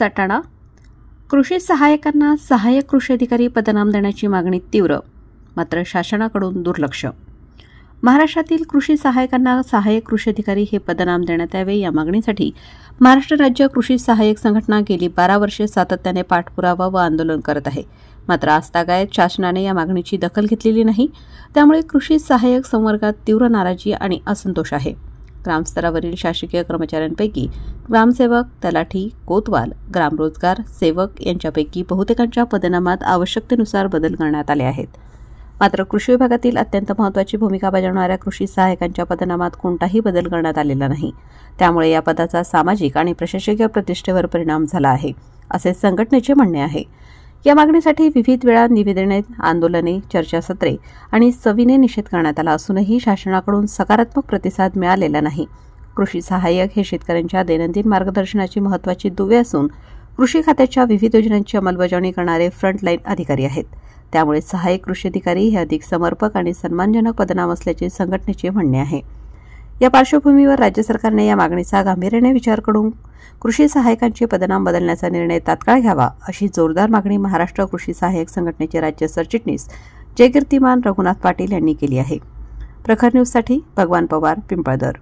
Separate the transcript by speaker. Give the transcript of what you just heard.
Speaker 1: सटाणा. कृषी सहाय्यकांना सहाय्यक कृषी अधिकारी पदनाम देण्याची मागणी तीव्र, मात्र शासनाकडून दुर्लक्ष. महाराष्ट्रातील कृषी सहाय्यकांना सहाय्यक कृषी अधिकारी हे पदनाम देण्यात यावे या मागणीसाठी महाराष्ट्र राज्य कृषी सहाय्यक संघटना गेली 12 वर्षे सातत्याने पाठपुरावा व आंदोलन करत आहे. मात्र आजतागायत शासनाने या मागणीची दखल घेतलेली नाही. त्यामुळे कृषी सहाय्यक संवर्गात तीव्र नाराजी आणि असंतोष आहे. ग्रामस्तरावरील शासकीय कर्मचाऱ्यांपैकी ग्रामसेवक, तलाठी, कोतवाल, ग्रामरोजगार सेवक यांच्यापैकी बहुतेकांच्या पदनामात आवश्यकतेनुसार बदल करण्यात आले आहेत. मात्र कृषी विभागातील अत्यंत महत्त्वाची भूमिका बजावणाऱ्या कृषी सहाय्यकांच्या पदनामात कोणताही बदल करण्यात आलेला नाही. त्यामुळे या पदाचा सामाजिक आणि प्रशासकीय प्रतिष्ठेवर परिणाम झाला आहे, असे संघटनेचे म्हणणे आहे. या मागणीसाठी विविध वेळा निवेदने, आंदोलने, चर्चासत्रे आणि सविनय निषेध करण्यात आला असूनही शासनाकडून सकारात्मक प्रतिसाद मिळालेला नाही. कृषी सहाय्यक हे शेतकऱ्यांच्या दैनंदिन मार्गदर्शनाची महत्त्वाची दुवे असून कृषी खात्याच्या विविध योजनांची अंमलबजावणी करणारे फ्रंटलाईन अधिकारी आहेत. त्यामुळे सहाय्यक कृषी अधिकारी हे अधिक समर्पक आणि सन्मानजनक पदनाम असल्याचे संघटनेचे म्हणणे आहे. या पार्श्वभूमीवर राज्य सरकारने या मागणीचा गांभीर्याने विचार करून कृषी सहाय्यकांचे पदनाम बदलण्याचा निर्णय तात्काळ घ्यावा, अशी जोरदार मागणी महाराष्ट्र कृषी सहाय्यक संघटनेचे राज्य सरचिटणीस जयकीर्तिमान रघुनाथ पाटील यांनी केली आहे. प्रखर न्यूजसाठी भगवान पवार, पिंपळदर.